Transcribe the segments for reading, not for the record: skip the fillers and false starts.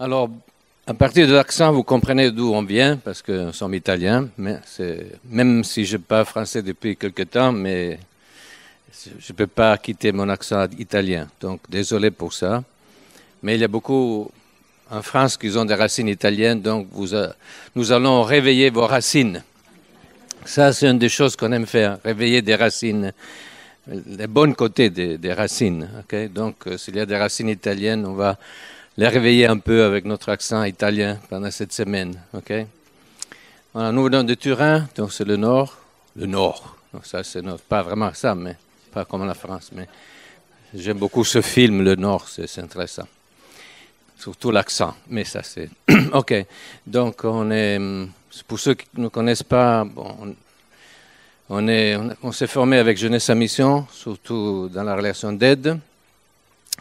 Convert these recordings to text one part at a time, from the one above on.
Alors, à partir de l'accent, vous comprenez d'où on vient, parce que nous sommes italiens, mais même si je parle français depuis quelque temps, mais je ne peux pas quitter mon accent italien. Donc, désolé pour ça. Mais il y a beaucoup en France qui ont des racines italiennes, donc nous allons réveiller vos racines. Ça, c'est une des choses qu'on aime faire, réveiller des racines, les bons côtés des racines. Okay? Donc, s'il y a des racines italiennes, on va les réveiller un peu avec notre accent italien pendant cette semaine. Okay? Voilà, nous venons de Turin, donc c'est le nord. Le nord, donc ça c'est pas vraiment ça, mais pas comme la France. Mais j'aime beaucoup ce film, Le Nord, c'est intéressant. Surtout l'accent, mais ça c'est... OK, donc pour ceux qui ne nous connaissent pas, bon, on s'est formé avec Jeunesse à Mission, surtout dans la relation d'aide.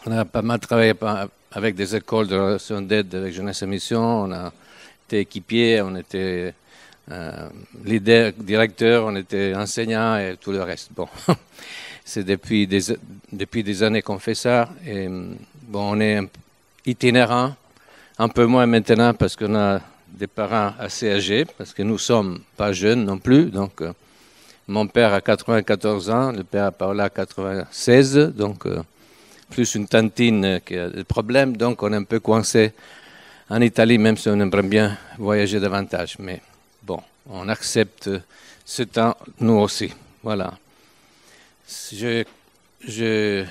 On a pas mal travaillé avec des écoles de relation d'aide avec Jeunesse à Mission. On a été équipier, on était leader, directeur, on était enseignant et tout le reste. Bon, c'est depuis des années qu'on fait ça. Et bon, on est itinérant, un peu moins maintenant parce qu'on a des parents assez âgés, parce que nous sommes pas jeunes non plus. Donc, mon père a 94 ans, le père Paola a 96, donc plus une tantine qui a des problèmes. Donc, on est un peu coincé en Italie, même si on aimerait bien voyager davantage. Mais bon, on accepte ce temps, nous aussi. Voilà. J'ai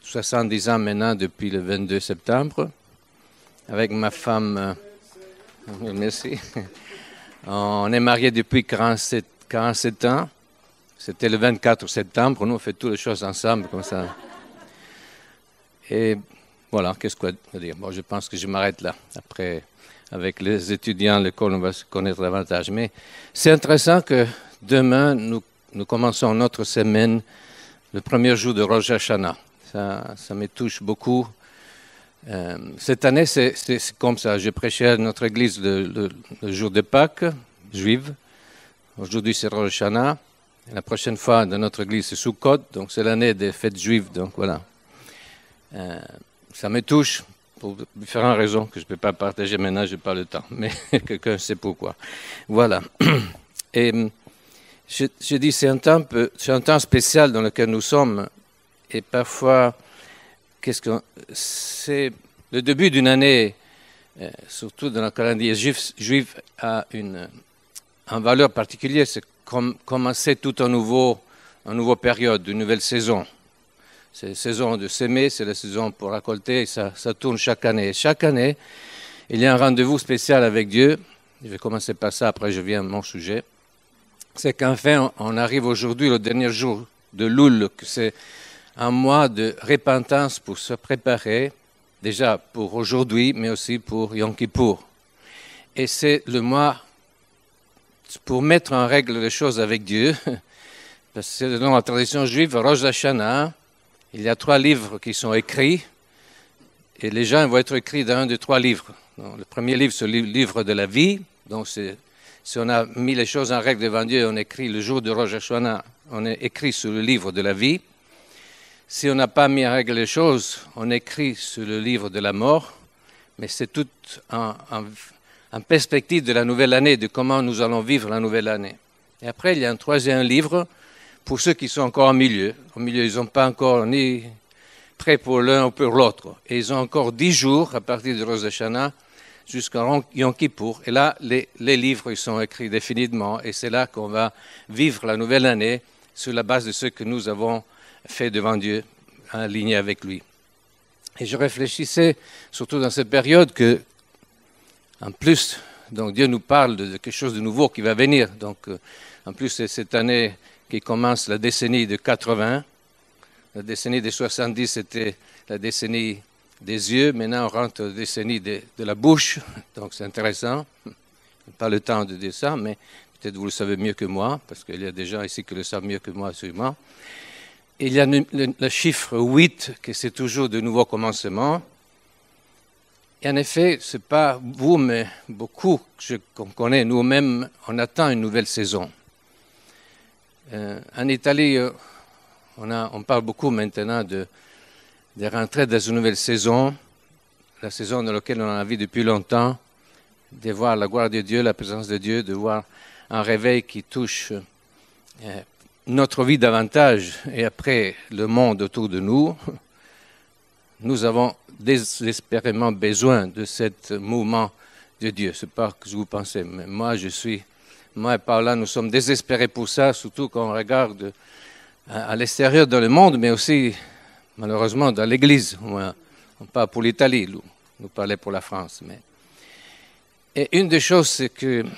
70 ans maintenant depuis le 22 septembre. Avec ma femme, merci. On est mariés depuis 47 ans. C'était le 24 septembre. Nous, on fait toutes les choses ensemble comme ça. Et voilà, qu'est-ce qu'on va dire? Bon, je pense que je m'arrête là. Après, avec les étudiants, l'école, on va se connaître davantage. Mais c'est intéressant que demain, nous commençons notre semaine, le premier jour de Rosh Hashanah. Ça me touche beaucoup. Cette année, c'est comme ça. Je prêchais à notre église le jour de Pâques, juive. Aujourd'hui, c'est Rosh Hashanah. La prochaine fois, dans notre église, c'est Sukkot. Donc, c'est l'année des fêtes juives. Donc, voilà. Ça me touche pour différentes raisons que je ne peux pas partager maintenant, je n'ai pas le temps. Mais quelqu'un sait pourquoi. Voilà. Et je dis, c'est un temps spécial dans lequel nous sommes. Et parfois, c'est le début d'une année, surtout dans le calendrier juif a une valeur particulière. C'est commencer tout une nouvelle période, une nouvelle saison. C'est la saison de s'aimer, c'est la saison pour récolter, ça tourne chaque année. Et chaque année, il y a un rendez-vous spécial avec Dieu. Je vais commencer par ça, après je viens à mon sujet. C'est qu'enfin, on arrive aujourd'hui, le dernier jour de Loul, que c'est un mois de repentance pour se préparer, déjà pour aujourd'hui, mais aussi pour Yom Kippour. Et c'est le mois pour mettre en règle les choses avec Dieu, parce que c'est dans la tradition juive, Rosh Hashanah. Il y a 3 livres qui sont écrits, et les gens vont être écrits dans un des 3 livres. Donc, le premier livre, c'est le livre de la vie. Donc, si on a mis les choses en règle devant Dieu, on écrit le jour de Rosh Hashanah, on est écrit sur le livre de la vie. Si on n'a pas mis en règle les choses, on écrit sur le livre de la mort. Mais c'est tout en perspective de la nouvelle année, de comment nous allons vivre la nouvelle année. Et après, il y a un 3e livre pour ceux qui sont encore au milieu. Au milieu, ils n'ont pas encore ni prêt pour l'un ou pour l'autre. Et ils ont encore 10 jours à partir de Rosh Hashanah jusqu'à Yom Kippour. Et là, les livres ils sont écrits définitivement. Et c'est là qu'on va vivre la nouvelle année sur la base de ce que nous avons fait devant Dieu, aligné avec lui. Et je réfléchissais, surtout dans cette période, que, en plus, donc Dieu nous parle de quelque chose de nouveau qui va venir. Donc, en plus, c'est cette année qui commence la décennie de 80. La décennie des 70, c'était la décennie des yeux. Maintenant, on rentre dans la décennie de la bouche. Donc, c'est intéressant. Je n'ai pas le temps de dire ça, mais peut-être vous le savez mieux que moi, parce qu'il y a des gens ici qui le savent mieux que moi, sûrement. Et il y a le chiffre 8, que c'est toujours de nouveaux commencements. Et en effet, ce n'est pas vous, mais beaucoup qu'on connaît nous-mêmes, on attend une nouvelle saison. En Italie, on parle beaucoup maintenant de rentrer dans une nouvelle saison. la saison dans laquelle on a vécu depuis longtemps, de voir la gloire de Dieu, la présence de Dieu, de voir un réveil qui touche notre vie davantage et après le monde autour de nous. Nous avons désespérément besoin de ce mouvement de Dieu. Ce n'est pas ce que vous pensez, mais moi et Paula, nous sommes désespérés pour ça, surtout quand on regarde à l'extérieur dans le monde, mais aussi malheureusement dans l'Église. On parle pour l'Italie, nous parlons pour la France. Et une des choses qu'il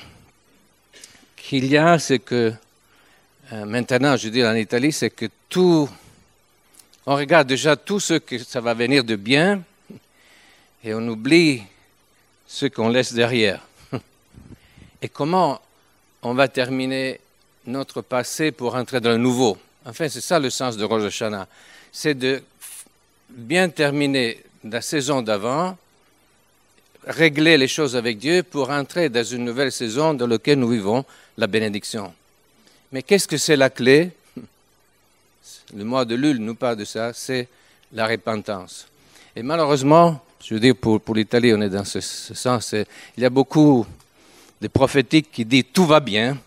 y a, c'est que maintenant, je dis en Italie, c'est que on regarde déjà tout ce que ça va venir de bien et on oublie ce qu'on laisse derrière. Et comment on va terminer notre passé pour entrer dans le nouveau. Enfin, c'est ça le sens de Rosh Hashanah. C'est de bien terminer la saison d'avant, régler les choses avec Dieu pour entrer dans une nouvelle saison dans laquelle nous vivons la bénédiction. Mais qu'est-ce que c'est la clé? Le mois de Lul nous parle de ça, c'est la repentance. Et malheureusement, je veux dire pour l'Italie, on est dans ce sens, il y a beaucoup de prophétiques qui disent tout va bien,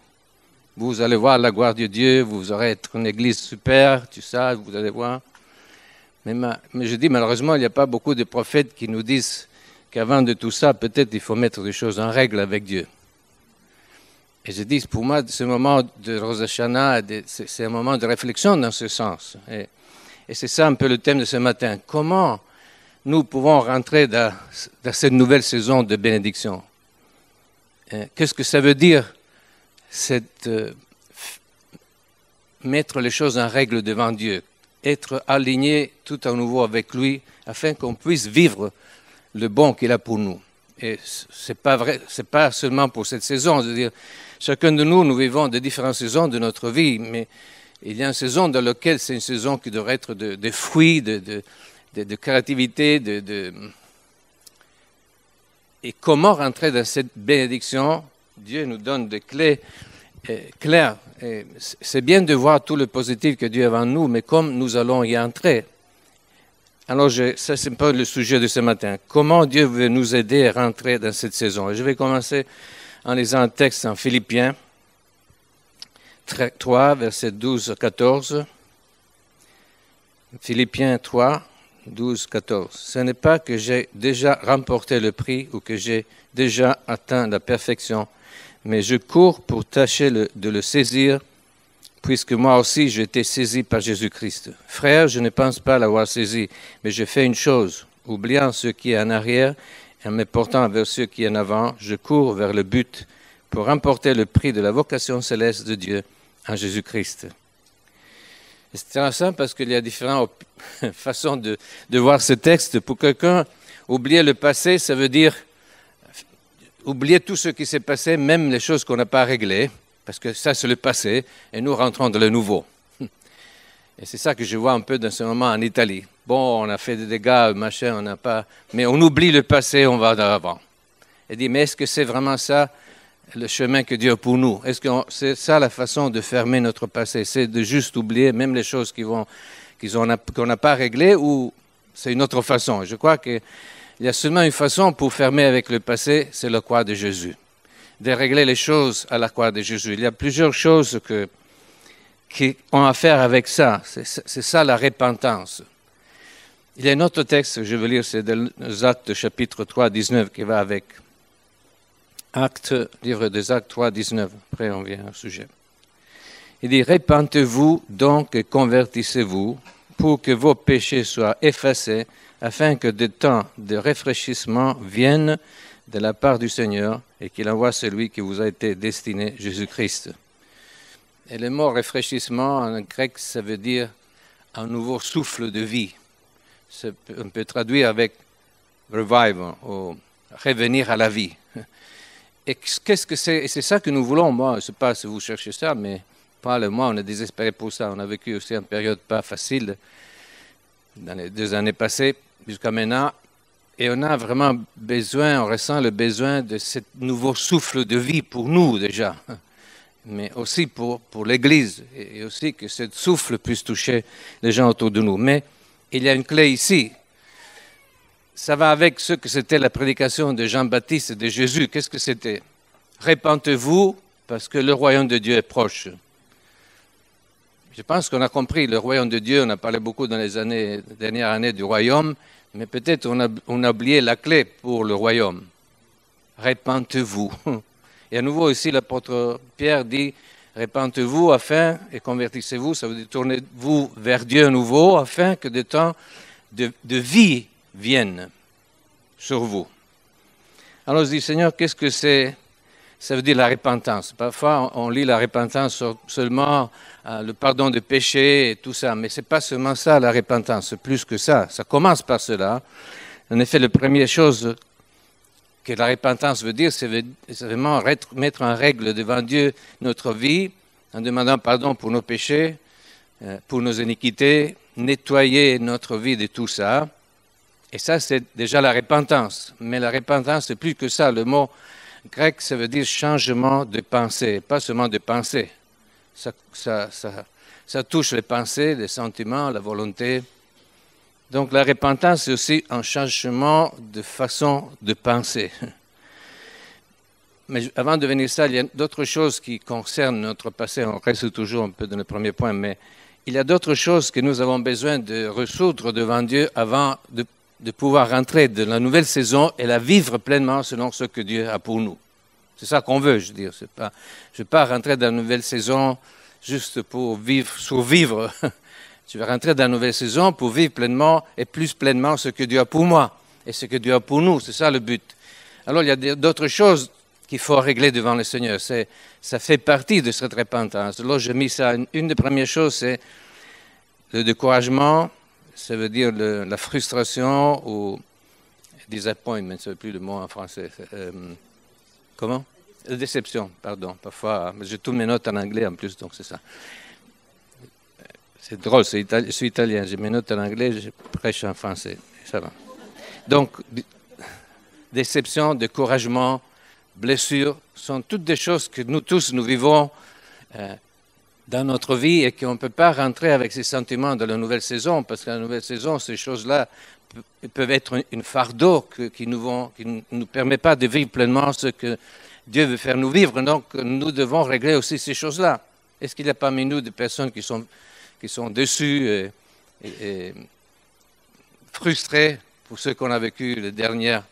vous allez voir la gloire de Dieu, vous aurez être une église super, tout ça, vous allez voir. Mais je dis malheureusement, il n'y a pas beaucoup de prophètes qui nous disent qu'avant de tout ça, peut-être il faut mettre des choses en règle avec Dieu. Et je dis, pour moi, ce moment de Rosh Hashanah, c'est un moment de réflexion dans ce sens. Et c'est ça un peu le thème de ce matin. Comment nous pouvons rentrer dans cette nouvelle saison de bénédiction? Qu'est-ce que ça veut dire, mettre les choses en règle devant Dieu, être aligné tout à nouveau avec lui, afin qu'on puisse vivre le bon qu'il a pour nous. Et c'est pas vrai, c'est pas seulement pour cette saison. Je veux dire, chacun de nous, nous vivons de différentes saisons de notre vie, mais il y a une saison dans laquelle c'est une saison qui devrait être de fruits, de créativité, Et comment rentrer dans cette bénédiction? Dieu nous donne des clés claires. Et c'est bien de voir tout le positif que Dieu a en nous, mais comme nous allons y entrer. Alors, ça, c'est un peu le sujet de ce matin. Comment Dieu veut nous aider à rentrer dans cette saison? Et je vais commencer en lisant un texte en Philippiens 3, versets 12 à 14. Philippiens 3, 12, 14. Ce n'est pas que j'ai déjà remporté le prix ou que j'ai déjà atteint la perfection, mais je cours pour tâcher de le saisir, puisque moi aussi j'ai été saisi par Jésus-Christ. Frère, je ne pense pas l'avoir saisi, mais je fais une chose, oubliant ce qui est en arrière et en me portant vers ce qui est en avant, je cours vers le but pour remporter le prix de la vocation céleste de Dieu en Jésus-Christ. C'est intéressant parce qu'il y a différentes façons de voir ce texte. Pour quelqu'un, oublier le passé, ça veut dire oublier tout ce qui s'est passé, même les choses qu'on n'a pas réglées, parce que ça, c'est le passé, et nous rentrons dans le nouveau. Et c'est ça que je vois un peu dans ce moment en Italie. Bon, on a fait des dégâts, machin, on n'a pas... Mais on oublie le passé, on va de l'avant. Et dit, mais est-ce que c'est vraiment ça, le chemin que Dieu a pour nous? Est-ce que c'est ça la façon de fermer notre passé? C'est de juste oublier même les choses qu'on n'a pas réglées, ou c'est une autre façon? Je crois qu'il y a seulement une façon pour fermer avec le passé, c'est la croix de Jésus. De régler les choses à la croix de Jésus. Il y a plusieurs choses qui ont à faire avec ça. C'est ça la repentance. Il y a un autre texte que je veux lire, c'est dans Actes chapitre 3, 19, qui va avec. Livre des Actes 3, 19. Après, on vient au sujet. Il dit, repentez-vous donc et convertissez-vous pour que vos péchés soient effacés, afin que des temps de rafraîchissement viennent de la part du Seigneur et qu'il envoie celui qui vous a été destiné, Jésus-Christ. Et le mot rafraîchissement en grec, ça veut dire un nouveau souffle de vie. On peut traduire avec revival, ou revenir à la vie. Et qu'est-ce que c'est? Et c'est ça que nous voulons. Moi, je ne sais pas si vous cherchez ça, mais Paul et moi, on est désespérés pour ça. On a vécu aussi une période pas facile dans les 2 années passées jusqu'à maintenant. Et on a vraiment besoin, on ressent le besoin de ce nouveau souffle de vie pour nous déjà, mais aussi pour l'Église, et aussi que ce souffle puisse toucher les gens autour de nous. Mais il y a une clé ici. ça va avec ce que c'était la prédication de Jean-Baptiste et de Jésus. Qu'est-ce que c'était? Répentez-vous parce que le royaume de Dieu est proche. Je pense qu'on a compris le royaume de Dieu. On a parlé beaucoup dans les dernières années du royaume, mais peut-être on a oublié la clé pour le royaume. Répentez-vous. Et à nouveau ici, l'apôtre Pierre dit, répentez-vous afin, et convertissez-vous, ça veut dire tournez-vous vers Dieu à nouveau, afin que des temps de vie viennent sur vous. Alors je dis, Seigneur, qu'est-ce que c'est? Ça veut dire la repentance. Parfois, on lit la repentance seulement, le pardon de péché et tout ça, mais ce n'est pas seulement ça, la repentance, c'est plus que ça. Ça commence par cela. En effet, la première chose que la repentance veut dire, c'est vraiment mettre en règle devant Dieu notre vie, en demandant pardon pour nos péchés, pour nos iniquités, nettoyer notre vie de tout ça. Et ça, c'est déjà la repentance. Mais la repentance, c'est plus que ça. Le mot grec, ça veut dire changement de pensée, pas seulement de pensée. Ça touche les pensées, les sentiments, la volonté. Donc la repentance, c'est aussi un changement de façon de penser. Mais avant de venir ça, il y a d'autres choses qui concernent notre passé. On reste toujours un peu dans le premier point, mais il y a d'autres choses que nous avons besoin de résoudre devant Dieu avant de pouvoir rentrer dans la nouvelle saison et la vivre pleinement selon ce que Dieu a pour nous. C'est ça qu'on veut, je veux dire. Je ne veux pas rentrer dans la nouvelle saison juste pour survivre. Je vais rentrer dans la nouvelle saison pour vivre pleinement et plus pleinement ce que Dieu a pour moi et ce que Dieu a pour nous. C'est ça le but. Alors, il y a d'autres choses qu'il faut régler devant le Seigneur. Ça fait partie de cette repentance. Alors, j'ai mis ça. Une des premières choses, c'est le découragement. Ça veut dire la frustration ou disappointment. Ça ne veut plus le mot en français. Comment? La déception, pardon. Parfois, j'ai toutes mes notes en anglais en plus, donc c'est ça. C'est drôle, je suis italien, j'ai mes notes en anglais, je prêche en français, ça va. Donc, déception, découragement, blessure, sont toutes des choses que nous tous, nous vivons dans notre vie et qu'on ne peut pas rentrer avec ces sentiments dans la nouvelle saison, parce que la nouvelle saison, ces choses-là peuvent être une fardeau qui ne nous permet pas de vivre pleinement ce que Dieu veut faire nous vivre. Donc, nous devons régler aussi ces choses-là. Est-ce qu'il y a parmi nous des personnes qui sont déçues et frustrées pour ce qu'on a vécu les dernières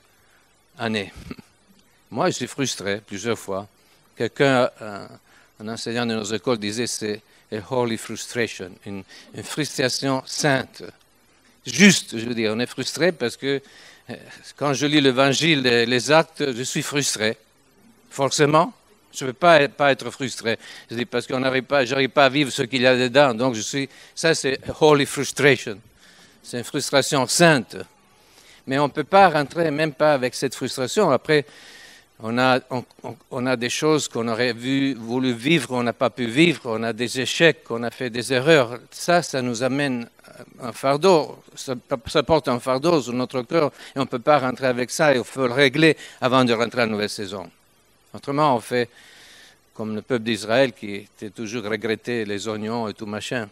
années? Moi, je suis frustré plusieurs fois. Quelqu'un, un enseignant de nos écoles, disait c'est a holy frustration, une frustration sainte. Juste, je veux dire, on est frustré parce que quand je lis l'Évangile, les actes, je suis frustré. Forcément, je ne veux pas être frustré. Je dis parce que j'arrive pas à vivre ce qu'il y a dedans. Donc ça c'est holy frustration. C'est une frustration sainte. Mais on ne peut pas rentrer même pas avec cette frustration. Après, on a des choses qu'on aurait voulu vivre, on n'a pas pu vivre. On a des échecs, on a fait des erreurs. Ça nous amène un fardeau. Ça porte un fardeau sur notre cœur et on ne peut pas rentrer avec ça. Il faut le régler avant de rentrer à la nouvelle saison. Autrement, on fait comme le peuple d'Israël qui était toujours regretté les oignons et tout machin.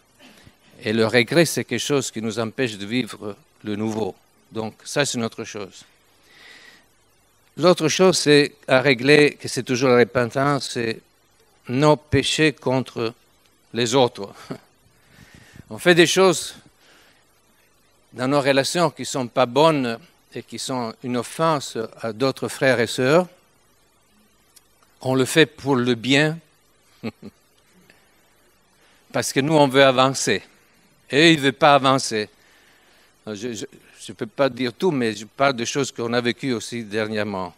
Et le regret, c'est quelque chose qui nous empêche de vivre le nouveau. Donc ça, c'est une autre chose. L'autre chose, c'est à régler, que c'est toujours la repentance, c'est nos péchés contre les autres. On fait des choses dans nos relations qui ne sont pas bonnes et qui sont une offense à d'autres frères et sœurs. On le fait pour le bien, parce que nous, on veut avancer. Et il ne veut pas avancer. Je ne peux pas dire tout, mais je parle de choses qu'on a vécues aussi dernièrement.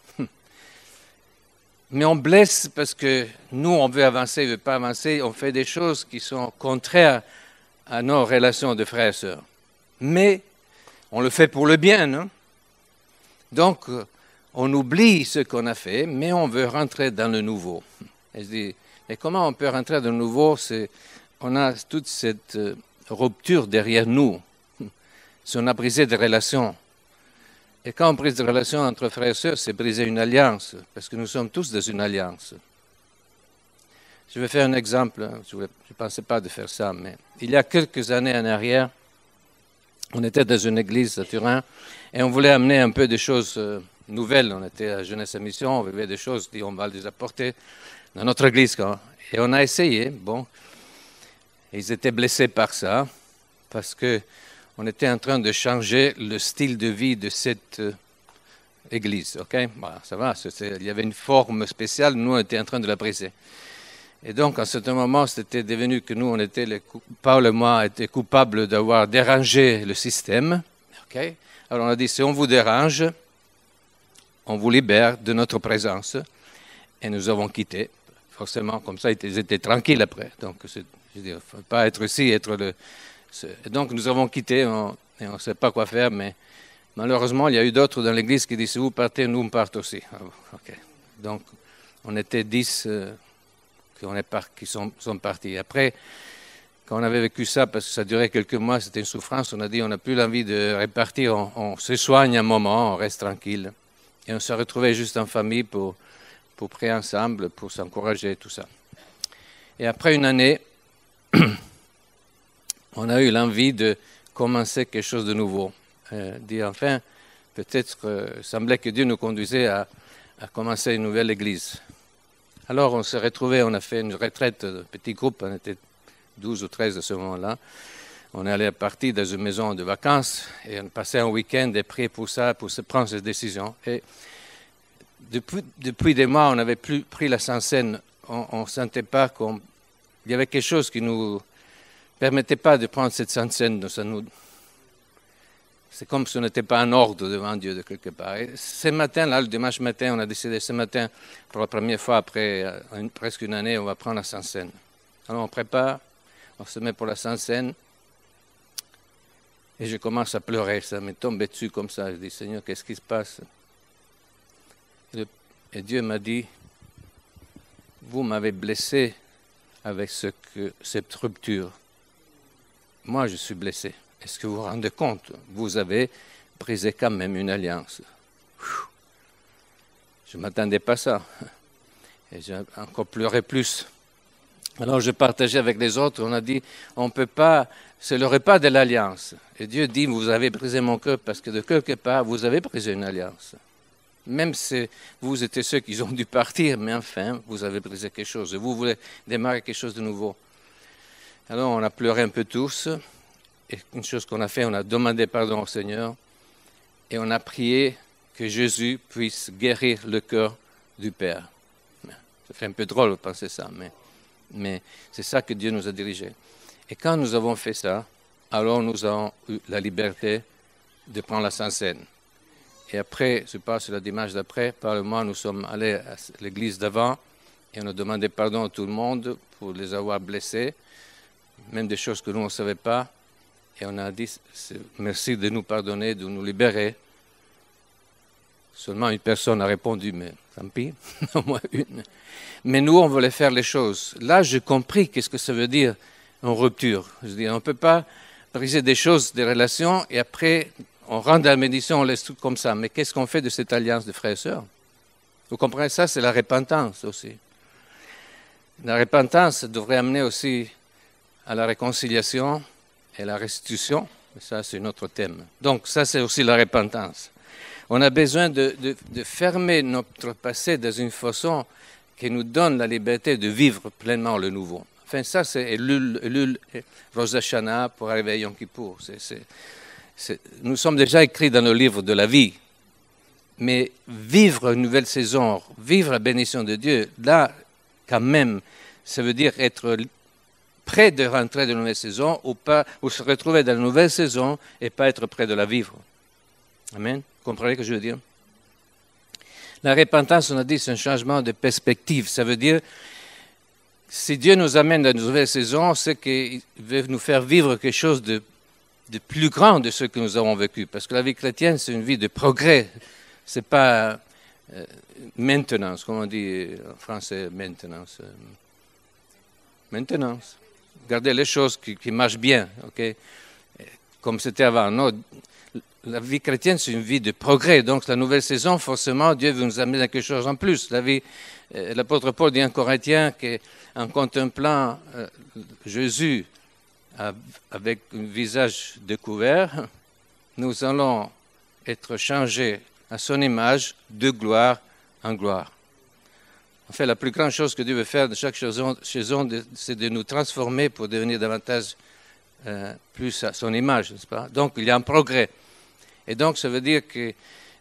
Mais on blesse parce que nous, on veut avancer, il ne veut pas avancer. On fait des choses qui sont contraires à nos relations de frères et sœurs. Mais on le fait pour le bien, non? Donc, on oublie ce qu'on a fait, mais on veut rentrer dans le nouveau. Et je dis, mais comment on peut rentrer dans le nouveau? On a toute cette rupture derrière nous. Si on a brisé des relations. Et quand on brise des relations entre frères et sœurs, c'est briser une alliance, parce que nous sommes tous dans une alliance. Je vais faire un exemple, je ne pensais pas de faire ça, mais il y a quelques années en arrière, On était dans une église à Turin et on voulait amener un peu des choses nouvelles. On était à Jeunesse à Mission, on vivait des choses, on va les apporter dans notre église. Et on a essayé. Bon, ils étaient blessés par ça parce qu'on était en train de changer le style de vie de cette église. Ok, voilà, ça va. Il y avait une forme spéciale, nous on était en train de la briser. Et donc, à certain moment, c'était devenu que nous, Paul et moi, étaient coupables d'avoir dérangé le système. Okay? Alors, on a dit, si on vous dérange, on vous libère de notre présence. Et nous avons quitté. Forcément, comme ça, ils étaient tranquilles après. Donc, je veux dire, il ne faut pas être ici, être le... Donc, nous avons quitté, et on ne sait pas quoi faire, mais malheureusement, il y a eu d'autres dans l'église qui disent, si vous partez, nous, on part aussi. Okay. Donc, on était 10... qui sont partis. Après, quand on avait vécu ça, parce que ça durait quelques mois, c'était une souffrance, on a dit on n'a plus l'envie de répartir, on se soigne un moment, on reste tranquille. Et on se retrouvait juste en famille pour prier ensemble, pour s'encourager, tout ça. Et après une année, on a eu l'envie de commencer quelque chose de nouveau. Dire enfin, peut-être, semblait que Dieu nous conduisait à commencer une nouvelle église. Alors on s'est retrouvés, on a fait une retraite, un petit groupe, on était 12 ou 13 à ce moment-là. On est allé partir dans une maison de vacances et on passait un week-end et prié pour ça, pour se prendre cette décision. Et depuis des mois, on n'avait plus pris la Sainte-Seine. On ne sentait pas qu'il y avait quelque chose qui ne nous permettait pas de prendre cette Sainte-Seine. C'est comme si on n'était pas en ordre devant Dieu de quelque part. Et ce matin-là, le dimanche matin, on a décidé ce matin, pour la première fois après presque une année, on va prendre la Sainte-Seine. Alors on prépare, on se met pour la Sainte-Seine, et je commence à pleurer. Ça m'est tombé dessus comme ça. Je dis, Seigneur, qu'est-ce qui se passe? Et Dieu m'a dit, vous m'avez blessé avec cette rupture. Moi, je suis blessé. Est-ce que vous vous rendez compte? Vous avez brisé quand même une alliance. Je ne m'attendais pas à ça. Et j'ai encore pleuré plus. Alors je partageais avec les autres, on a dit, on ne peut pas, c'est le repas de l'alliance. Et Dieu dit, vous avez brisé mon cœur parce que de quelque part, vous avez brisé une alliance. Même si vous étiez ceux qui ont dû partir, mais enfin, vous avez brisé quelque chose. Et vous voulez démarrer quelque chose de nouveau. Alors on a pleuré un peu tous. Et une chose qu'on a fait, on a demandé pardon au Seigneur et on a prié que Jésus puisse guérir le cœur du Père. Ça fait un peu drôle de penser ça, mais c'est ça que Dieu nous a dirigés. Et quand nous avons fait ça, alors nous avons eu la liberté de prendre la Sainte-Seine. Et après, je passe la dimanche d'après, par le mois, nous sommes allés à l'église d'avant et on a demandé pardon à tout le monde pour les avoir blessés, même des choses que nous, on ne savait pas. Et on a dit, merci de nous pardonner, de nous libérer. Seulement une personne a répondu, mais tant pis, au moins une. Mais nous, on voulait faire les choses. Là, j'ai compris qu'est-ce que ça veut dire en rupture. Je veux dire, on ne peut pas briser des choses, des relations, et après, on rentre dans la méditation, on laisse tout comme ça. Mais qu'est-ce qu'on fait de cette alliance de frères et sœurs? Vous comprenez ça? C'est la repentance aussi. La repentance devrait amener aussi à la réconciliation et la restitution, ça c'est notre thème. Donc ça c'est aussi la repentance. On a besoin de fermer notre passé dans une façon qui nous donne la liberté de vivre pleinement le nouveau. Enfin ça c'est Elul, Rosh Hashanah pour arriver à Yom Kippour. Nous sommes déjà écrits dans le livre de la vie, mais vivre une nouvelle saison, vivre la bénédiction de Dieu, là quand même, ça veut dire être près de rentrer dans la nouvelle saison ou se retrouver dans la nouvelle saison et pas être près de la vivre. Amen. Vous comprenez ce que je veux dire? La repentance, on a dit, c'est un changement de perspective. Ça veut dire, si Dieu nous amène dans une nouvelle saison, c'est qu'il veut nous faire vivre quelque chose de plus grand de ce que nous avons vécu. Parce que la vie chrétienne, c'est une vie de progrès. Ce n'est pas maintenance, comme on dit en français, maintenance. Maintenance. Garder les choses qui marchent bien, okay? Comme c'était avant. Non, la vie chrétienne, c'est une vie de progrès. Donc, la nouvelle saison, forcément, Dieu veut nous amener à quelque chose en plus. L'apôtre Paul dit en Corinthiens qu'en contemplant Jésus avec un visage découvert, nous allons être changés à son image de gloire en gloire. En fait, la plus grande chose que Dieu veut faire de chaque saison, c'est de nous transformer pour devenir davantage plus à son image, n'est-ce pas? Donc, il y a un progrès. Et donc, ça veut dire que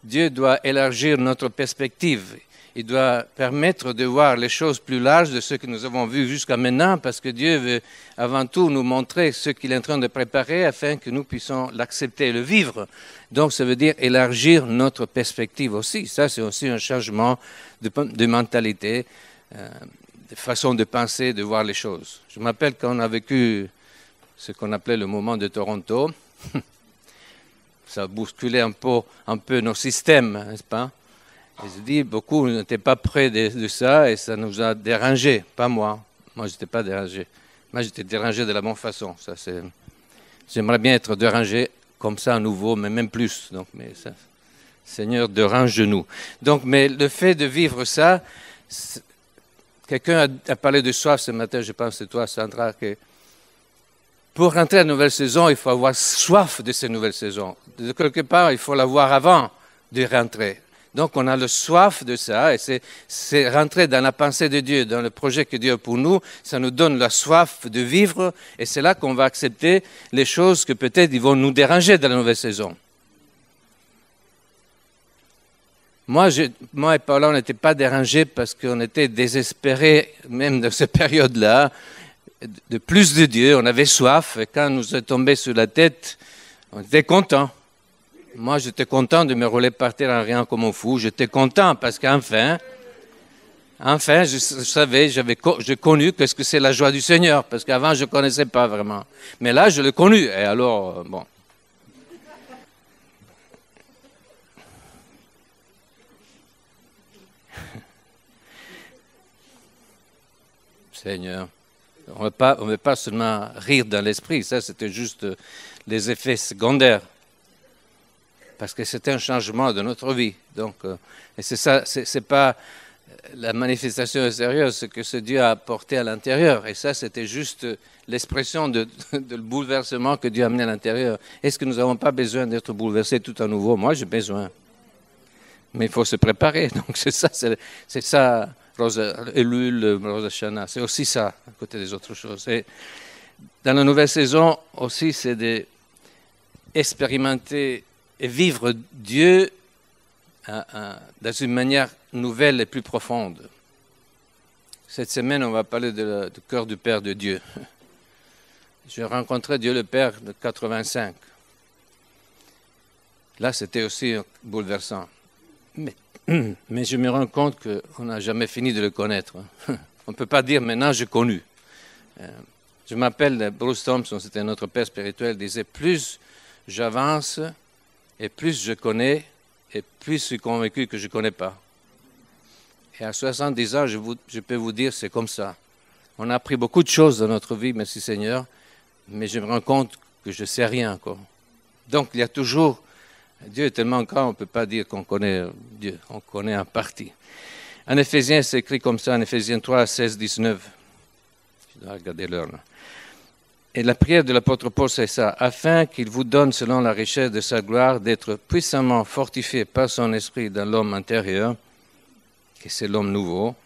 Dieu doit élargir notre perspective. Il doit permettre de voir les choses plus larges de ce que nous avons vu jusqu'à maintenant, parce que Dieu veut avant tout nous montrer ce qu'il est en train de préparer afin que nous puissions l'accepter et le vivre. Donc, ça veut dire élargir notre perspective aussi. Ça, c'est aussi un changement de mentalité, de façon de penser, de voir les choses. Je me rappelle quand on a vécu ce qu'on appelait le moment de Toronto. Ça a bousculé un peu nos systèmes, n'est-ce pas? Et je dis, beaucoup n'étaient pas près de ça et ça nous a dérangés, pas moi. Moi, je n'étais pas dérangé. Moi, j'étais dérangé de la bonne façon. Ça, j'aimerais bien être dérangé comme ça à nouveau, mais même plus. Donc, mais ça, Seigneur, dérange-nous. Donc, mais le fait de vivre ça, quelqu'un a parlé de soif ce matin, je pense que c'est toi, Sandra, que pour rentrer à une nouvelle saison, il faut avoir soif de cette nouvelle saison. De quelque part, il faut l'avoir avant de rentrer. Donc, on a le soif de ça, et c'est rentrer dans la pensée de Dieu, dans le projet que Dieu a pour nous. Ça nous donne la soif de vivre, et c'est là qu'on va accepter les choses que peut-être ils vont nous déranger dans la nouvelle saison. Moi et Paula, on n'était pas dérangés parce qu'on était désespérés, même dans cette période-là, de plus de Dieu. On avait soif, et quand nous est tombé sur la tête, on était contents. Moi, j'étais content de me rouler par terre en rien comme un fou. J'étais content parce qu'enfin, je savais, j'ai connu qu'est-ce que c'est la joie du Seigneur, parce qu'avant, je ne connaissais pas vraiment. Mais là, je l'ai connu, et alors, bon. Seigneur, on ne veut pas seulement rire dans l'esprit, ça, c'était juste les effets secondaires. Parce que c'est un changement de notre vie. Donc, et c'est ça, c'est pas la manifestation extérieure, c'est que ce Dieu a apporté à l'intérieur. Et ça, c'était juste l'expression de le bouleversement que Dieu a amené à l'intérieur. Est-ce que nous n'avons pas besoin d'être bouleversés tout à nouveau? Moi, j'ai besoin. Mais il faut se préparer. Donc, c'est ça, Elul, Rosh Hashanah. C'est aussi ça, à côté des autres choses. Et dans la nouvelle saison aussi, c'est d'expérimenter et vivre Dieu dans une manière nouvelle et plus profonde. Cette semaine, on va parler du cœur du Père de Dieu. J'ai rencontré Dieu le Père de 85. Là, c'était aussi bouleversant. Mais je me rends compte qu'on n'a jamais fini de le connaître. On ne peut pas dire maintenant j'ai connu. Je m'appelle Bruce Thompson, c'était notre père spirituel, disait plus j'avance et plus je connais, et plus je suis convaincu que je ne connais pas. Et à 70 ans, je peux vous dire, c'est comme ça. On a appris beaucoup de choses dans notre vie, merci Seigneur, mais je me rends compte que je ne sais rien encore. Donc, il y a toujours... Dieu est tellement grand, on ne peut pas dire qu'on connaît Dieu, on connaît en partie. En Éphésiens, c'est écrit comme ça, en Éphésiens 3, 16, 19. Je dois regarder l'heure là. Et la prière de l'apôtre Paul, c'est ça, afin qu'il vous donne, selon la richesse de sa gloire, d'être puissamment fortifié par son esprit dans l'homme intérieur, qui c'est l'homme nouveau,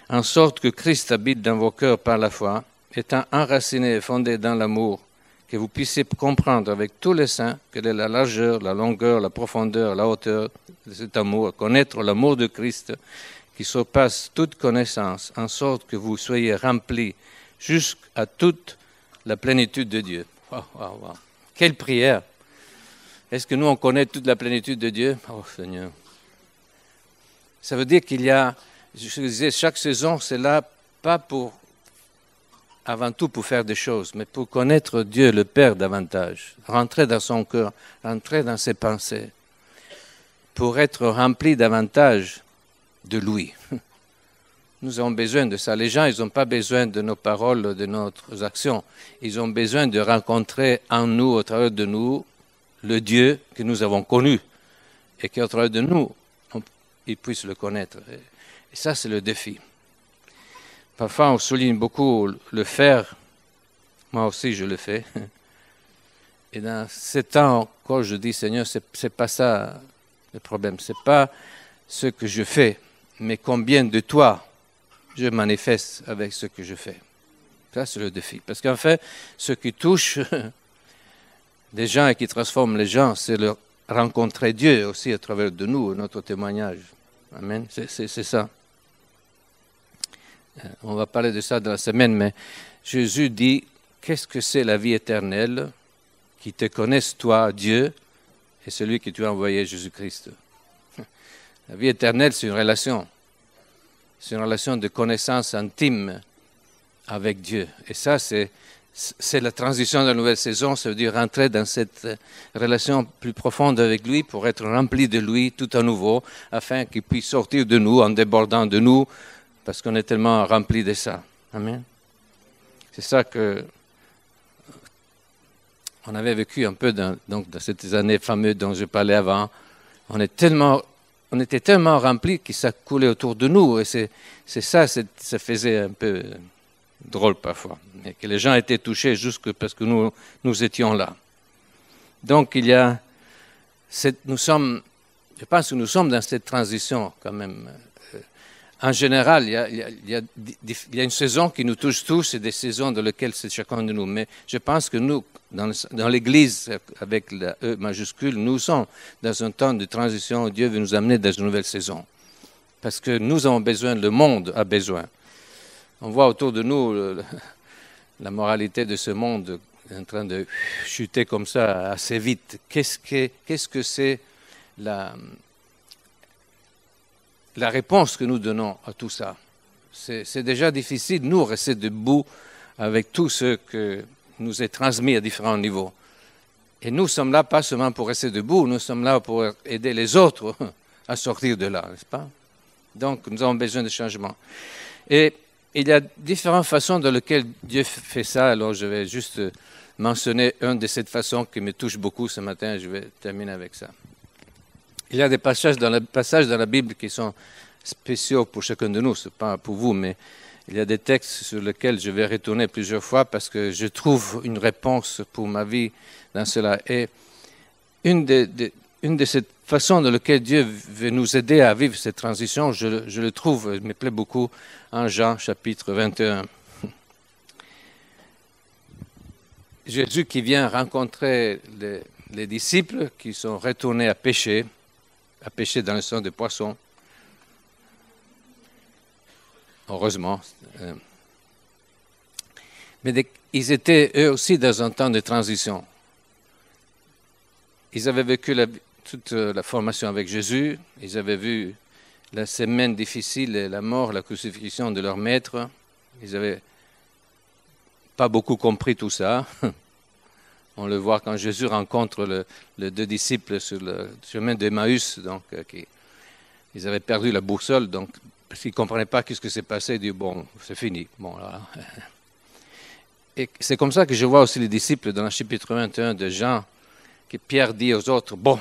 en sorte que Christ habite dans vos cœurs par la foi, étant enraciné et fondé dans l'amour, que vous puissiez comprendre avec tous les saints quelle est la largeur, la longueur, la profondeur, la hauteur de cet amour, connaître l'amour de Christ qui surpasse toute connaissance, en sorte que vous soyez remplis jusqu'à toute la plénitude de Dieu. Wow, wow, wow. Quelle prière! Est-ce que nous, on connaît toute la plénitude de Dieu? Oh Seigneur! Ça veut dire qu'il y a, je disais, chaque saison, c'est là pas avant tout pour faire des choses, mais pour connaître Dieu, le Père, davantage, rentrer dans son cœur, rentrer dans ses pensées, pour être rempli davantage de lui. Nous avons besoin de ça. Les gens, ils n'ont pas besoin de nos paroles, de nos actions. Ils ont besoin de rencontrer en nous, au travers de nous, le Dieu que nous avons connu et qu'au travers de nous, ils puissent le connaître. Et ça, c'est le défi. Parfois, on souligne beaucoup le faire. Moi aussi, je le fais. Et dans ce temps encore, je dis, Seigneur, c'est pas ça le problème. C'est pas ce que je fais, mais combien de toi je manifeste avec ce que je fais. Ça, c'est le défi. Parce qu'en fait, ce qui touche des gens et qui transforme les gens, c'est leur rencontrer Dieu aussi à travers de nous, notre témoignage. Amen. C'est ça. On va parler de ça dans la semaine, mais Jésus dit, qu'est-ce que c'est la vie éternelle? Qui te connaissent, toi, Dieu, et celui que tu as envoyé, Jésus-Christ. La vie éternelle, c'est une relation. C'est une relation de connaissance intime avec Dieu. Et ça, c'est la transition de la nouvelle saison, ça veut dire rentrer dans cette relation plus profonde avec lui pour être rempli de lui tout à nouveau, afin qu'il puisse sortir de nous en débordant de nous, parce qu'on est tellement rempli de ça. Amen. C'est ça que on avait vécu un peu dans ces années fameuses dont je parlais avant. On était tellement remplis que ça coulait autour de nous. Et c'est ça, ça faisait un peu drôle parfois. Mais que les gens étaient touchés juste parce que nous étions là. Donc je pense que nous sommes dans cette transition quand même. En général, il y a une saison qui nous touche tous et des saisons dans lesquelles c'est chacun de nous. Mais je pense que nous, dans l'Église, avec la E majuscule, nous sommes dans un temps de transition où Dieu veut nous amener dans une nouvelle saison. Parce que nous avons besoin, le monde a besoin. On voit autour de nous la moralité de ce monde en train de chuter comme ça assez vite. Qu'est-ce que c'est la réponse que nous donnons à tout ça? C'est déjà difficile, nous, rester debout avec tout ce que nous est transmis à différents niveaux. Et nous sommes là pas seulement pour rester debout, nous sommes là pour aider les autres à sortir de là, n'est-ce pas? Donc, nous avons besoin de changement. Et il y a différentes façons dans lesquelles Dieu fait ça. Alors, je vais juste mentionner une de ces façons qui me touche beaucoup ce matin. Je vais terminer avec ça. Il y a des passages dans la Bible qui sont spéciaux pour chacun de nous. Ce n'est pas pour vous, mais il y a des textes sur lesquels je vais retourner plusieurs fois parce que je trouve une réponse pour ma vie dans cela. Et une de ces façons dans lesquelles Dieu veut nous aider à vivre cette transition, je le trouve, il me plaît beaucoup, en Jean chapitre 21. Jésus qui vient rencontrer les disciples qui sont retournés à pêcher dans le sang des poissons. Heureusement. Mais ils étaient eux aussi dans un temps de transition. Ils avaient vécu toute la formation avec Jésus. Ils avaient vu la semaine difficile, la mort, la crucifixion de leur maître. Ils n'avaient pas beaucoup compris tout ça. On le voit quand Jésus rencontre les deux disciples sur le chemin d'Emmaüs. Donc, ils avaient perdu la boussole, donc, parce qu'ils ne comprenaient pas ce qui s'est passé. Ils disent, bon, c'est fini. Bon, là. Et c'est comme ça que je vois aussi les disciples dans le chapitre 21 de Jean, que Pierre dit aux autres, bon,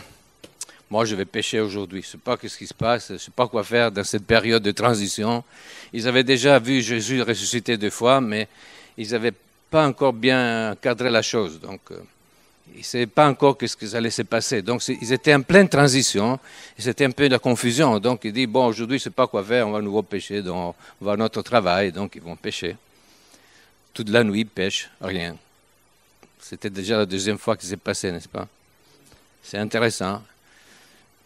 moi je vais pêcher aujourd'hui. Je ne sais pas ce qui se passe, je ne sais pas quoi faire dans cette période de transition. Ils avaient déjà vu Jésus ressusciter 2 fois, mais ils n'avaient pas encore bien cadré la chose. Donc, ils ne savaient pas encore ce qui allait se passer. Donc, ils étaient en pleine transition. C'était un peu de la confusion. Donc, ils disent, bon, aujourd'hui, je ne sais pas quoi faire, on va à nouveau pêcher. Donc, on va à notre travail. Donc, ils vont pêcher. Toute la nuit, ils pêchent, rien. C'était déjà la 2e fois que c'est passé, n'est-ce pas? C'est intéressant.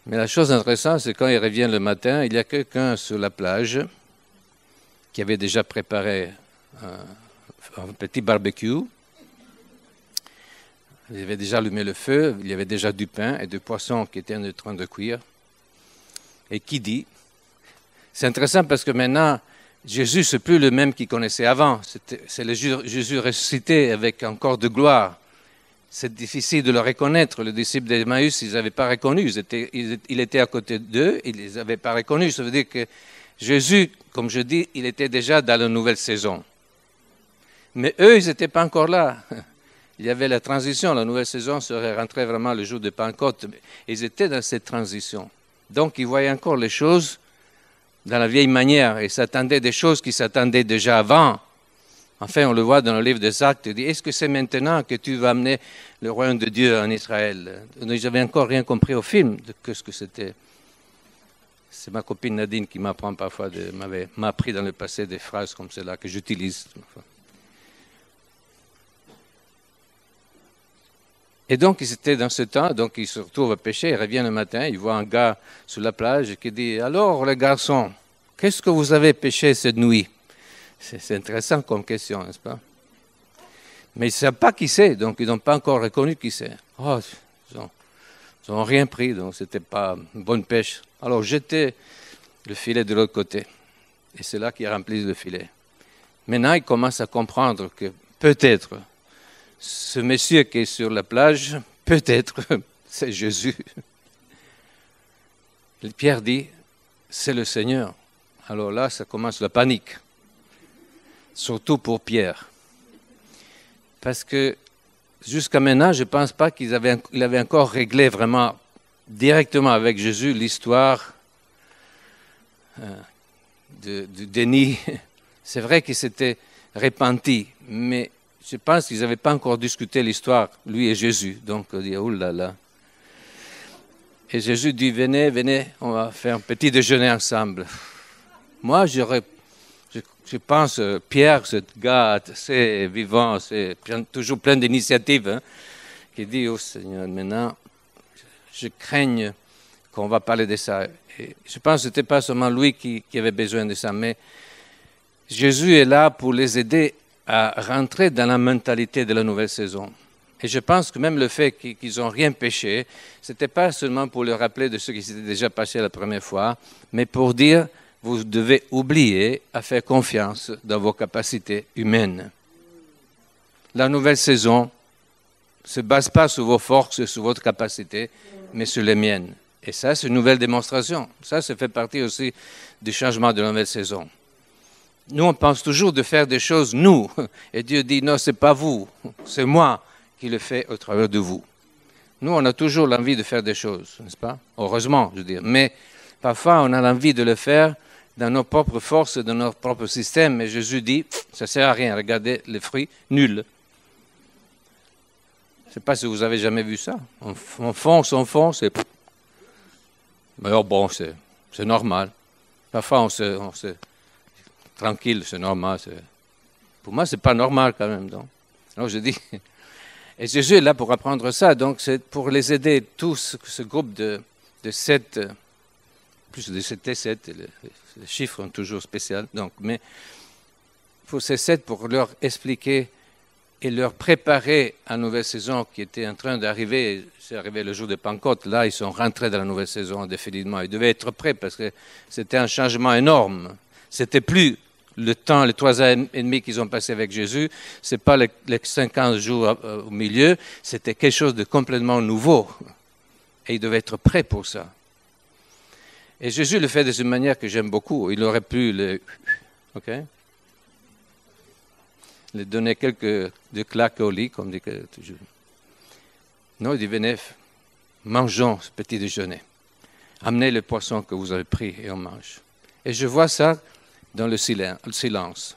Mais la chose intéressante, c'est quand ils reviennent le matin, il y a quelqu'un sur la plage qui avait déjà préparé un petit barbecue. Il avait déjà allumé le feu, il y avait déjà du pain et du poisson qui étaient en train de cuire. Et qui dit, c'est intéressant parce que maintenant, Jésus, ce n'est plus le même qu'il connaissait avant. C'est le Jésus ressuscité avec un corps de gloire. C'est difficile de le reconnaître. Les disciples d'Emmaüs, ils n'avaient pas reconnu. Il était à côté d'eux, ils ne les avaient pas reconnus. Ça veut dire que Jésus, comme je dis, il était déjà dans la nouvelle saison. Mais eux, ils n'étaient pas encore là. Il y avait la transition. La nouvelle saison serait rentrée vraiment le jour de Pentecôte. Ils étaient dans cette transition. Donc, ils voyaient encore les choses dans la vieille manière. Ils s'attendaient des choses qui s'attendaient déjà avant. Enfin, on le voit dans le livre des Actes, il dit, est-ce que c'est maintenant que tu vas amener le royaume de Dieu en Israël? J'avais encore rien compris au film de ce que c'était. C'est ma copine Nadine qui m'apprend parfois, m'a appris dans le passé des phrases comme celle-là que j'utilise. Et donc, ils étaient dans ce temps, donc ils se retrouvent à pêcher, ils reviennent le matin, ils voient un gars sur la plage qui dit « Alors, les garçons, qu'est-ce que vous avez pêché cette nuit ?» C'est intéressant comme question, n'est-ce pas? Mais ils ne savent pas qui c'est, donc ils n'ont pas encore reconnu qui c'est. Oh, ils n'ont rien pris, donc ce n'était pas une bonne pêche. Alors, jetez le filet de l'autre côté. Et c'est là qu'ils remplissent le filet. Maintenant, ils commencent à comprendre que peut-être ce monsieur qui est sur la plage, peut-être c'est Jésus. Et Pierre dit, c'est le Seigneur. Alors là, ça commence la panique. Surtout pour Pierre. Parce que jusqu'à maintenant, je ne pense pas qu'il avait encore réglé vraiment directement avec Jésus l'histoire du déni. C'est vrai qu'il s'était repenti, mais je pense qu'ils n'avaient pas encore discuté l'histoire, lui et Jésus. Donc, on dit, oh là là. Et Jésus dit, venez, venez, on va faire un petit déjeuner ensemble. Moi, je pense, Pierre, ce gars assez vivant, c'est toujours plein d'initiatives, hein, qui dit, oh Seigneur, maintenant, je craigne qu'on va parler de ça. Et je pense que ce n'était pas seulement lui qui avait besoin de ça, mais Jésus est là pour les aider à rentrer dans la mentalité de la nouvelle saison. Et je pense que même le fait qu'ils n'ont rien péché, ce n'était pas seulement pour leur rappeler de ce qui s'était déjà passé la première fois, mais pour dire, vous devez oublier à faire confiance dans vos capacités humaines. La nouvelle saison ne se base pas sur vos forces et sur votre capacité, mais sur les miennes. Et ça, c'est une nouvelle démonstration. Ça fait partie aussi du changement de la nouvelle saison. Nous, on pense toujours de faire des choses, nous. Et Dieu dit, non, ce n'est pas vous, c'est moi qui le fais au travers de vous. Nous, on a toujours l'envie de faire des choses, n'est-ce pas? Heureusement, je veux dire. Mais parfois, on a l'envie de le faire dans nos propres forces, dans notre propre système. Mais Jésus dit, ça ne sert à rien. Regardez les fruits, nul. Je ne sais pas si vous avez jamais vu ça. On fonce, et... Mais alors bon, c'est normal. Parfois, on se tranquille, c'est normal. Pour moi, ce n'est pas normal quand même. Donc. Alors je dis... Et Jésus est là pour apprendre ça. Donc, c'est pour les aider, tous, ce groupe de 7... Plus de 7 et 7, les chiffres sont toujours spéciaux. Donc, mais pour ces 7, pour leur expliquer et leur préparer à la nouvelle saison qui était en train d'arriver. C'est arrivé le jour de Pentecôte. Là, ils sont rentrés dans la nouvelle saison définitivement. Ils devaient être prêts parce que c'était un changement énorme. C'était plus le temps, les 3 ans et demi qu'ils ont passé avec Jésus. Ce n'est pas les 50 jours au milieu. C'était quelque chose de complètement nouveau. Et ils devaient être prêts pour ça. Et Jésus le fait de une manière que j'aime beaucoup. Il aurait pu le donner quelques de claques au lit, comme dit que toujours. Non, il dit, venez, mangeons ce petit déjeuner. Amenez le poisson que vous avez pris et on mange. Et je vois ça dans le silence.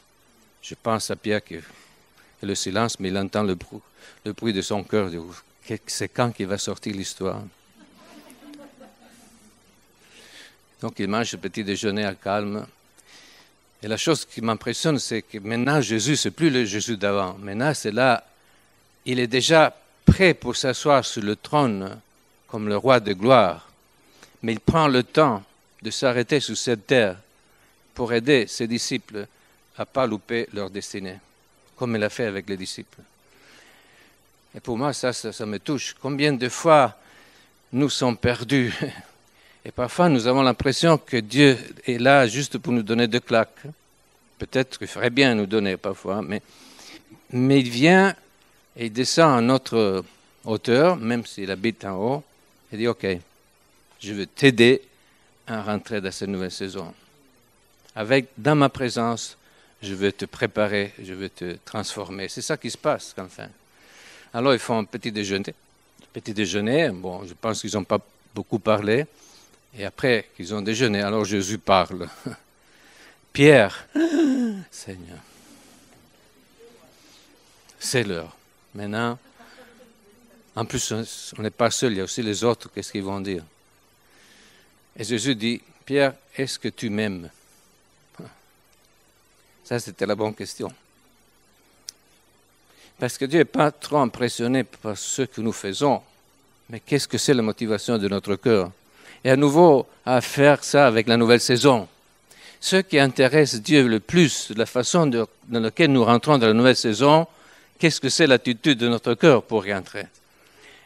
Je pense à Pierre qui est le silence, mais il entend le bruit de son cœur. C'est quand qu'il va sortir l'histoire? Donc, il mange ce petit déjeuner à calme. Et la chose qui m'impressionne, c'est que maintenant, Jésus, ce n'est plus le Jésus d'avant. Maintenant, c'est là, il est déjà prêt pour s'asseoir sur le trône comme le roi de gloire. Mais il prend le temps de s'arrêter sur cette terre pour aider ses disciples à ne pas louper leur destinée, comme il a fait avec les disciples. Et pour moi, ça me touche. Combien de fois nous sommes perdus? Et parfois, nous avons l'impression que Dieu est là juste pour nous donner 2 claques. Peut-être qu'il ferait bien nous donner parfois, mais il vient et il descend à notre hauteur, même s'il habite en haut, et dit, OK, je veux t'aider à rentrer dans cette nouvelle saison. Dans ma présence, je veux te préparer, je veux te transformer. C'est ça qui se passe, enfin. Alors, ils font un petit déjeuner. Petit déjeuner, bon, je pense qu'ils n'ont pas beaucoup parlé. Et après qu'ils ont déjeuné, alors Jésus parle. Pierre, Seigneur, c'est l'heure. Maintenant, en plus, on n'est pas seul, il y a aussi les autres, qu'est-ce qu'ils vont dire? Et Jésus dit, Pierre, est-ce que tu m'aimes? Ça, c'était la bonne question. Parce que Dieu n'est pas trop impressionné par ce que nous faisons, mais qu'est-ce que c'est la motivation de notre cœur? Et à nouveau, à faire ça avec la nouvelle saison. Ce qui intéresse Dieu le plus, la façon dans laquelle nous rentrons dans la nouvelle saison, qu'est-ce que c'est l'attitude de notre cœur pour y entrer?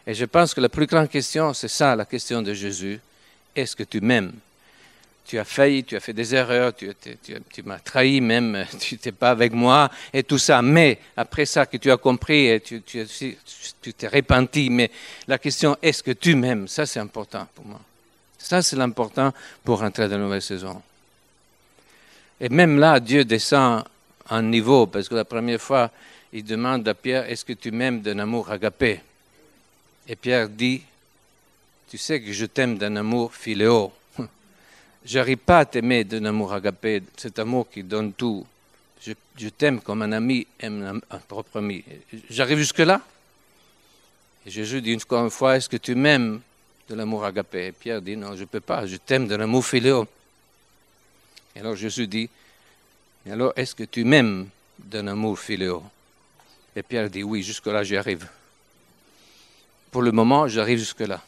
Et je pense que la plus grande question, c'est ça, la question de Jésus. Est-ce que tu m'aimes? Tu as failli, tu as fait des erreurs, tu m'as trahi même, tu n'étais pas avec moi et tout ça. Mais après ça que tu as compris et tu t'es repenti, mais la question, est-ce que tu m'aimes? Ça, c'est important pour moi. Ça, c'est l'important pour rentrer dans la nouvelle saison. Et même là, Dieu descend en niveau, parce que la première fois, il demande à Pierre, est-ce que tu m'aimes d'un amour agapé? Et Pierre dit, tu sais que je t'aime d'un amour philéo. Je n'arrive pas à t'aimer d'un amour agapé, cet amour qui donne tout. Je t'aime comme un ami aime un propre ami. J'arrive jusque-là. Et Jésus dit une fois, est-ce que tu m'aimes de l'amour agapé? Et Pierre dit, non, je ne peux pas, je t'aime d'un amour philéo. Et alors Jésus dit, alors est-ce que tu m'aimes d'un amour philéo? Et Pierre dit, oui, jusque-là j'y arrive. Pour le moment, j'arrive jusque-là.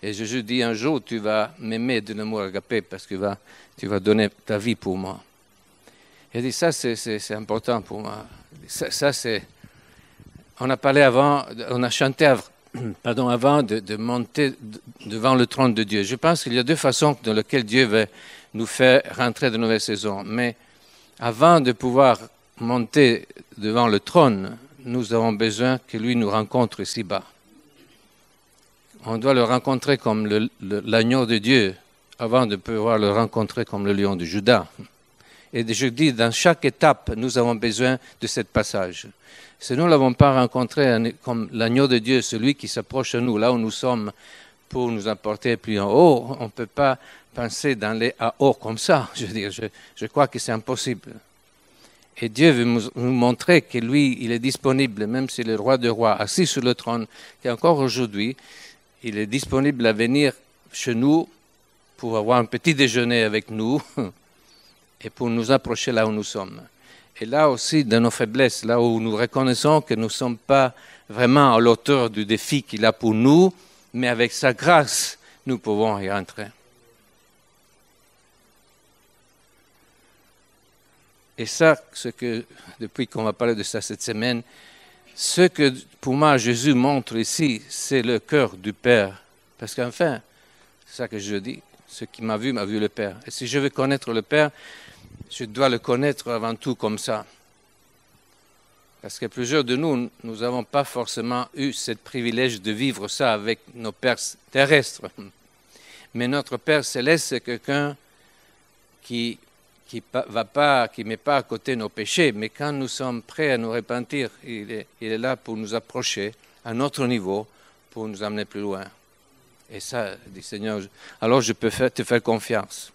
Et Jésus dit, un jour, tu vas m'aimer d'un amour agapé parce que tu vas donner ta vie pour moi. Il dit, ça, c'est important pour moi. Ça, c'est... On a parlé avant, on a chanté avant de monter devant le trône de Dieu. Je pense qu'il y a deux façons dans lesquelles Dieu veut nous faire rentrer de nouvelles saisons. Mais avant de pouvoir monter devant le trône, nous avons besoin que lui nous rencontre ici-bas. On doit le rencontrer comme l'agneau de Dieu avant de pouvoir le rencontrer comme le lion de Juda. Et je dis, dans chaque étape, nous avons besoin de ce passage. Si nous ne l'avons pas rencontré comme l'agneau de Dieu, celui qui s'approche de nous, là où nous sommes, pour nous apporter plus en haut, on ne peut pas penser d'aller à haut comme ça. Je veux dire, je crois que c'est impossible. Et Dieu veut nous montrer que lui, il est disponible, même s'il est le roi des rois, assis sur le trône, qu'encore aujourd'hui, il est disponible à venir chez nous pour avoir un petit déjeuner avec nous et pour nous approcher là où nous sommes. Et là aussi, dans nos faiblesses, là où nous reconnaissons que nous ne sommes pas vraiment à l'auteur du défi qu'il a pour nous, mais avec sa grâce, nous pouvons y entrer. Et ça, depuis qu'on va parler de ça cette semaine, ce que pour moi Jésus montre ici, c'est le cœur du Père. Parce qu'enfin, c'est ça que je dis, ce qui m'a vu le Père. Et si je veux connaître le Père, je dois le connaître avant tout comme ça. Parce que plusieurs de nous, nous n'avons pas forcément eu ce privilège de vivre ça avec nos pères terrestres. Mais notre Père céleste, c'est quelqu'un qui ne met pas à côté nos péchés, mais quand nous sommes prêts à nous repentir, il est là pour nous approcher à notre niveau, pour nous amener plus loin. Et ça, dit Seigneur, alors je peux te faire confiance.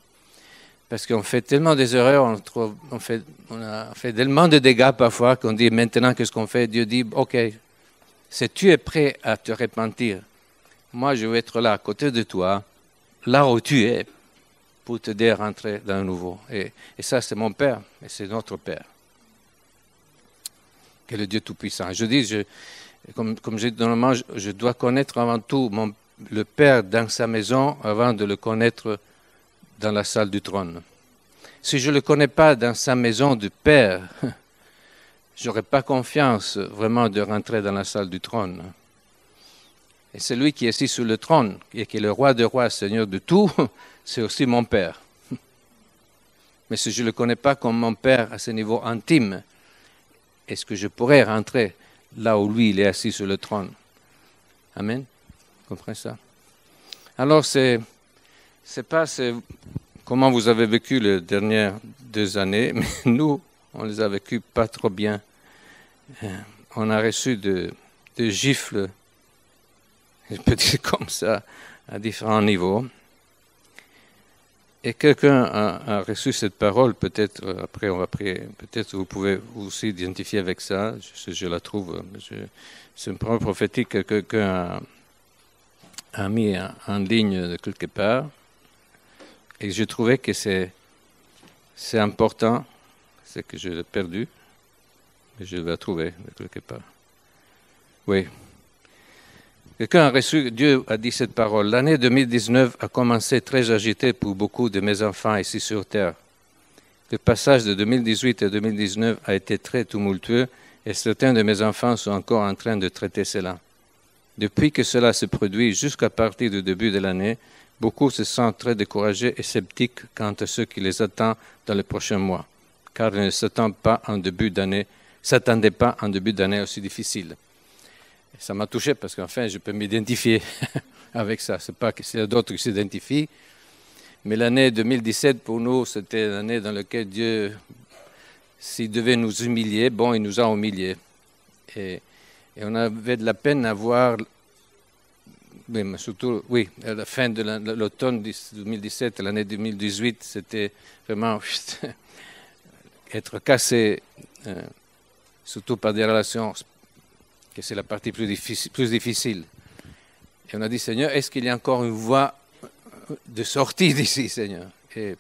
Parce qu'on fait tellement des erreurs, on a fait tellement de dégâts parfois qu'on dit maintenant qu'est-ce qu'on fait? Dieu dit, ok, si tu es prêt à te repentir, moi je vais être là à côté de toi, là où tu es, pour t'aider à rentrer dans le nouveau. Et ça, c'est mon Père, et c'est notre Père. Que le Dieu Tout-Puissant. Je dis, comme je dis normalement, je dois connaître avant tout le Père dans sa maison avant de le connaître dans la salle du trône. Si je ne le connais pas dans sa maison de Père, je n'aurai pas confiance vraiment de rentrer dans la salle du trône. Et celui qui est assis sur le trône, et qui est le roi des rois, Seigneur de tout, c'est aussi mon Père. Mais si je ne le connais pas comme mon Père à ce niveau intime, est-ce que je pourrais rentrer là où lui, il est assis sur le trône? Amen. Vous comprenez ça? Alors, c'est pas comment vous avez vécu les dernières 2 années, mais nous, on les a vécues pas trop bien. On a reçu des gifles, je peux dire comme ça, à différents niveaux. Et quelqu'un a reçu cette parole, peut-être après on va prier, peut-être vous pouvez vous aussi identifier avec ça, je la trouve, c'est une parole prophétique que quelqu'un a mis en ligne de quelque part, et je trouvais que c'est important, c'est que je l'ai perdu, mais je vais la trouver de quelque part. Oui. Quelqu'un a reçu, Dieu a dit cette parole. L'année 2019 a commencé très agitée pour beaucoup de mes enfants ici sur Terre. Le passage de 2018 à 2019 a été très tumultueux et certains de mes enfants sont encore en train de traiter cela. Depuis que cela se produit jusqu'à partir du début de l'année, beaucoup se sentent très découragés et sceptiques quant à ce qui les attend dans les prochains mois, car ils ne s'attendaient pas en début d'année aussi difficile. Ça m'a touché parce qu'enfin, je peux m'identifier avec ça. Ce n'est pas que c'est d'autres qui s'identifient. Mais l'année 2017, pour nous, c'était l'année dans laquelle Dieu, s'il devait nous humilier, bon, il nous a humiliés. Et on avait de la peine à voir, mais surtout, oui, à la fin de l'automne 2017, l'année 2018, c'était vraiment être cassé, surtout par des relations que c'est la partie plus difficile. Et on a dit, Seigneur, est-ce qu'il y a encore une voie de sortie d'ici, Seigneur? Et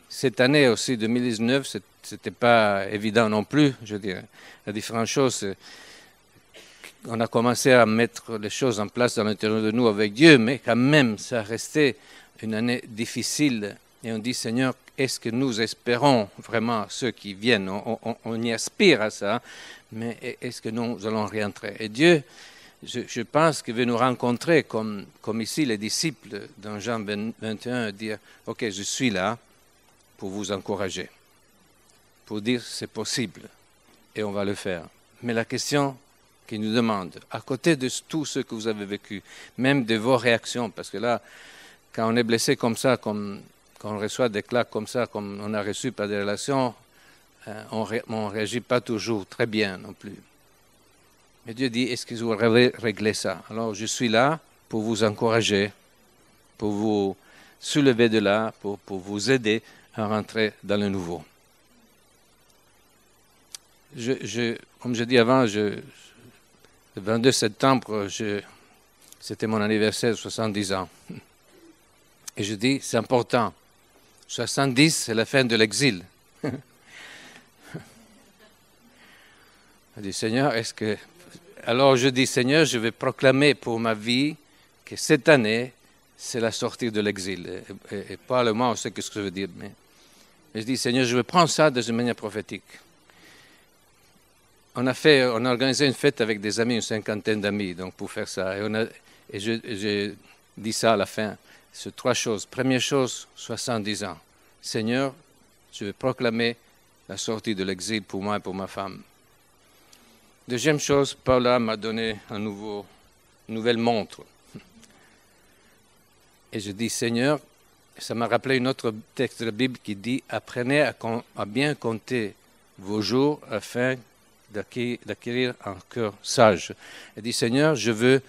cette année aussi, 2019, ce n'était pas évident non plus, je dirais. La différente chose, on a commencé à mettre les choses en place dans l'intérieur de nous avec Dieu, mais quand même, ça restait une année difficile. Et on dit, Seigneur, est-ce que nous espérons vraiment ceux qui viennent? On y aspire à ça, mais est-ce que nous allons rentrer? Et Dieu, je pense qu'il veut nous rencontrer comme ici les disciples dans Jean 21, dire, OK, je suis là pour vous encourager, pour dire c'est possible, et on va le faire. Mais la question qu'il nous demande, à côté de tout ce que vous avez vécu, même de vos réactions, parce que là, quand on est blessé comme ça, quand on reçoit des claques comme ça, comme on a reçu par des relations, on ne réagit pas toujours très bien non plus. Mais Dieu dit, est-ce que vous allez régler ça? Alors je suis là pour vous encourager, pour vous soulever de là, pour vous aider à rentrer dans le nouveau. Comme je dis avant, le 22 septembre, c'était mon anniversaire de 70 ans. Et je dis, c'est important. 70, c'est la fin de l'exil. Je dis, Seigneur, alors je dis, Seigneur, je vais proclamer pour ma vie que cette année, c'est la sortie de l'exil. Et parle-moi, on sait ce que je veux dire. Mais je dis, Seigneur, je vais prendre ça de une manière prophétique. On a organisé une fête avec des amis, une cinquantaine d'amis, donc pour faire ça. Et j'ai dit ça à la fin. C'est 3 choses. Première chose, 70 ans. Seigneur, je vais proclamer la sortie de l'exil pour moi et pour ma femme. Deuxième chose, Paula m'a donné une nouvelle montre. Et je dis, Seigneur, ça m'a rappelé un autre texte de la Bible qui dit, apprenez à bien compter vos jours afin d'acquérir un cœur sage. Elle dit, Seigneur, je veux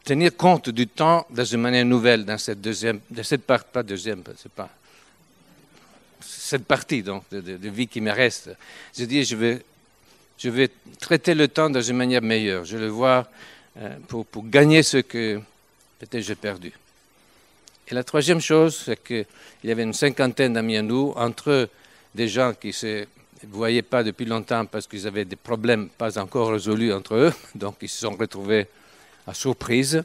tenir compte du temps dans une manière nouvelle, dans cette cette partie donc, de vie qui me reste. Je dis, je vais traiter le temps dans une manière meilleure. Je le vois pour gagner ce que peut-être j'ai perdu. Et la troisième chose, c'est qu'il y avait une cinquantaine d'amis à nous, entre eux, des gens qui ne voyaient pas depuis longtemps parce qu'ils avaient des problèmes pas encore résolus entre eux, donc ils se sont retrouvés à surprise.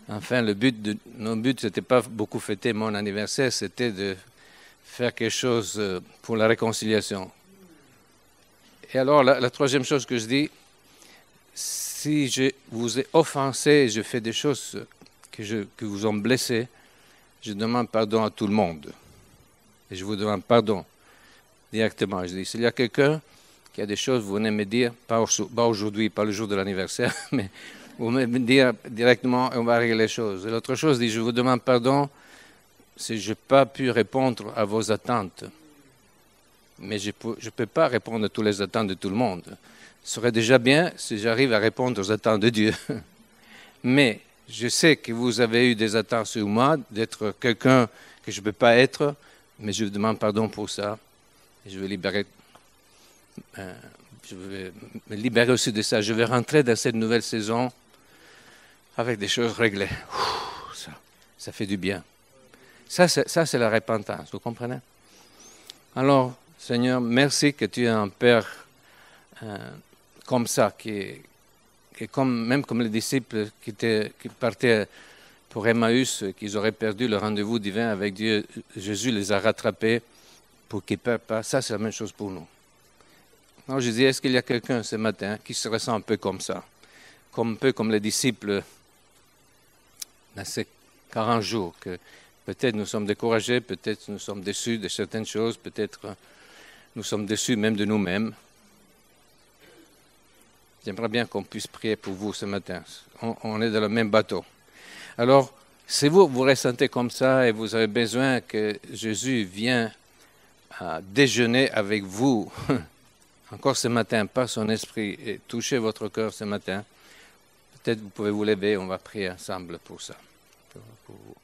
Enfin, mon but, ce n'était pas beaucoup fêter mon anniversaire, c'était de faire quelque chose pour la réconciliation. Et alors, la troisième chose que je dis, si je vous ai offensé, je fais des choses que vous ont blessé, je demande pardon à tout le monde. Et je vous demande pardon directement. Je dis, s'il y a quelqu'un qui a des choses, vous venez me dire, pas aujourd'hui, pas le jour de l'anniversaire, mais vous me dire directement et on va régler les choses. Et l'autre chose, je vous demande pardon si je n'ai pas pu répondre à vos attentes. Mais je ne peux pas répondre à toutes les attentes de tout le monde. Ce serait déjà bien si j'arrive à répondre aux attentes de Dieu. Mais je sais que vous avez eu des attentes sur moi, d'être quelqu'un que je ne peux pas être, mais je vous demande pardon pour ça. Je vais me libérer aussi de ça. Je vais rentrer dans cette nouvelle saison avec des choses réglées. Ça fait du bien. Ça, c'est la repentance, vous comprenez? Alors, Seigneur, merci que tu es un Père comme ça, qui est même comme les disciples qui partaient pour Emmaüs, qu'ils auraient perdu le rendez-vous divin avec Dieu. Jésus les a rattrapés pour qu'ils ne perdent pas. Ça, c'est la même chose pour nous. Alors, je dis, est-ce qu'il y a quelqu'un ce matin qui se ressent un peu comme ça? Un peu comme les disciples dans ces 40 jours, que peut-être nous sommes découragés, peut-être nous sommes déçus de certaines choses, peut-être nous sommes déçus même de nous-mêmes. J'aimerais bien qu'on puisse prier pour vous ce matin. On est dans le même bateau. Alors, si vous vous ressentez comme ça et vous avez besoin que Jésus vienne déjeuner avec vous, encore ce matin, par son esprit, et toucher votre cœur ce matin, peut-être vous pouvez vous lever, on va prier ensemble pour ça, pour vous.